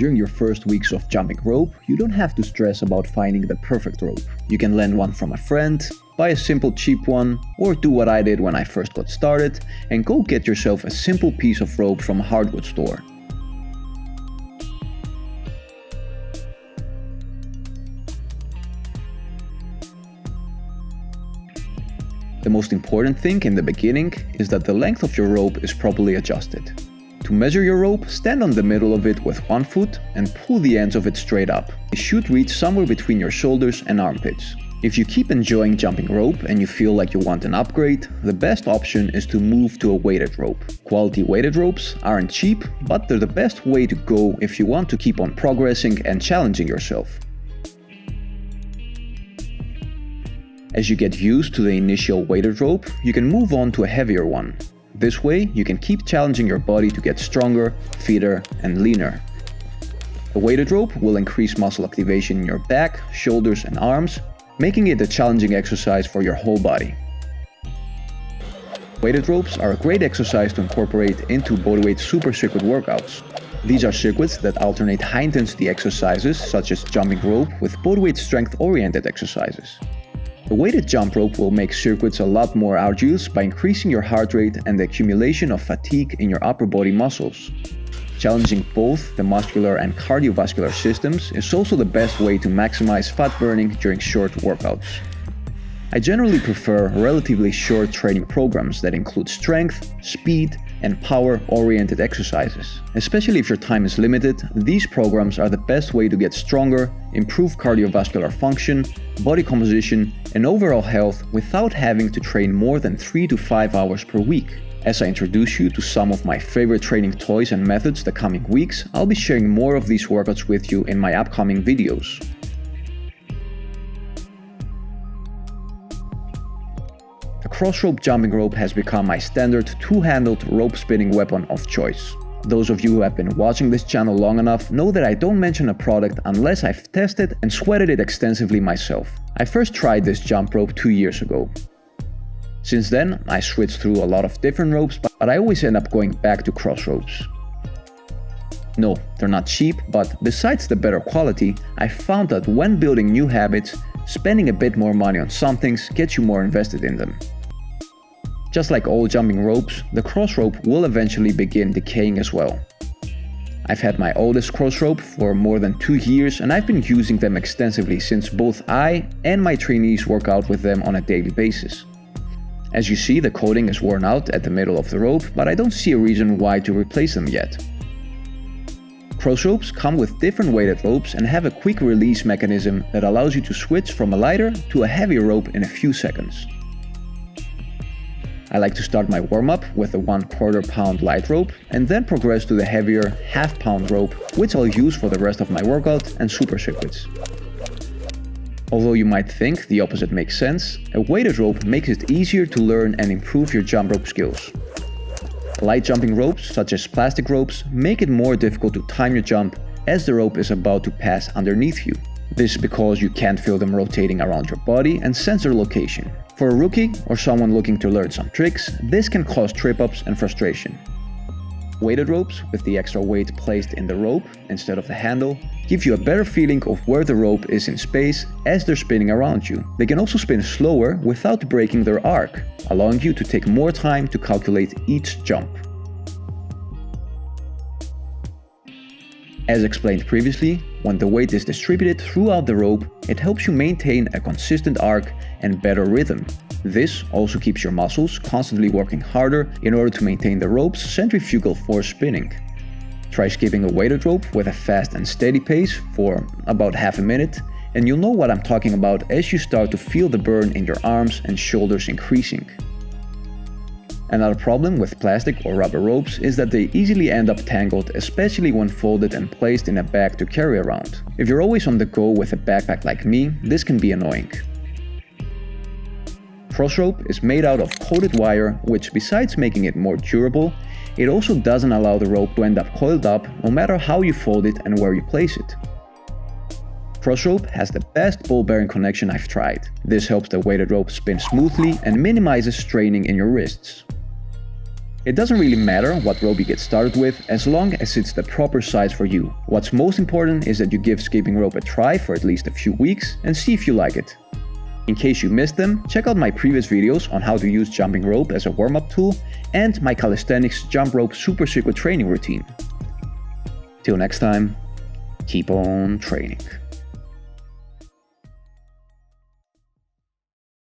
During your first weeks of jumping rope, you don't have to stress about finding the perfect rope. You can lend one from a friend, buy a simple cheap one, or do what I did when I first got started and go get yourself a simple piece of rope from a hardware store. The most important thing in the beginning is that the length of your rope is properly adjusted. To measure your rope, stand on the middle of it with one foot and pull the ends of it straight up. It should reach somewhere between your shoulders and armpits. If you keep enjoying jumping rope and you feel like you want an upgrade, the best option is to move to a weighted rope. Quality weighted ropes aren't cheap, but they're the best way to go if you want to keep on progressing and challenging yourself. As you get used to the initial weighted rope, you can move on to a heavier one. This way, you can keep challenging your body to get stronger, fitter, and leaner. The weighted rope will increase muscle activation in your back, shoulders, and arms, making it a challenging exercise for your whole body. Weighted ropes are a great exercise to incorporate into bodyweight super circuit workouts. These are circuits that alternate high-intensity exercises such as jumping rope with bodyweight strength-oriented exercises. The weighted jump rope will make circuits a lot more arduous by increasing your heart rate and the accumulation of fatigue in your upper body muscles. Challenging both the muscular and cardiovascular systems is also the best way to maximize fat burning during short workouts. I generally prefer relatively short training programs that include strength, speed, and power-oriented exercises. Especially if your time is limited, these programs are the best way to get stronger, improve cardiovascular function, body composition, and overall health without having to train more than 3 to 5 hours per week. As I introduce you to some of my favorite training toys and methods the coming weeks, I'll be sharing more of these workouts with you in my upcoming videos. The Crossrope jumping rope has become my standard two-handled rope spinning weapon of choice. Those of you who have been watching this channel long enough know that I don't mention a product unless I've tested and sweated it extensively myself. I first tried this jump rope 2 years ago. Since then, I switched through a lot of different ropes, but I always end up going back to Crossropes. No, they're not cheap, but besides the better quality, I found that when building new habits, spending a bit more money on some things gets you more invested in them. Just like all jumping ropes, the Crossrope will eventually begin decaying as well. I've had my oldest Crossrope for more than 2 years and I've been using them extensively since both I and my trainees work out with them on a daily basis. As you see, the coating is worn out at the middle of the rope, but I don't see a reason why to replace them yet. Crossropes come with different weighted ropes and have a quick release mechanism that allows you to switch from a lighter to a heavier rope in a few seconds. I like to start my warm-up with a 1/4 pound light rope and then progress to the heavier half-pound rope, which I'll use for the rest of my workout and super circuits. Although you might think the opposite makes sense, a weighted rope makes it easier to learn and improve your jump rope skills. Light jumping ropes, such as plastic ropes, make it more difficult to time your jump as the rope is about to pass underneath you. This is because you can't feel them rotating around your body and sense their location. For a rookie or someone looking to learn some tricks, this can cause trip-ups and frustration. Weighted ropes, with the extra weight placed in the rope instead of the handle, give you a better feeling of where the rope is in space as they're spinning around you. They can also spin slower without breaking their arc, allowing you to take more time to calculate each jump. As explained previously, when the weight is distributed throughout the rope, it helps you maintain a consistent arc and better rhythm. This also keeps your muscles constantly working harder in order to maintain the rope's centrifugal force spinning. Try skipping a weighted rope with a fast and steady pace for about half a minute, and you'll know what I'm talking about as you start to feel the burn in your arms and shoulders increasing. Another problem with plastic or rubber ropes is that they easily end up tangled, especially when folded and placed in a bag to carry around. If you're always on the go with a backpack like me, this can be annoying. Crossrope is made out of coated wire, which besides making it more durable, it also doesn't allow the rope to end up coiled up no matter how you fold it and where you place it. Crossrope has the best ball bearing connection I've tried. This helps the weighted rope spin smoothly and minimizes straining in your wrists. It doesn't really matter what rope you get started with as long as it's the proper size for you. What's most important is that you give skipping rope a try for at least a few weeks and see if you like it. In case you missed them, check out my previous videos on how to use jumping rope as a warm-up tool and my calisthenics jump rope super secret training routine. Till next time, keep on training.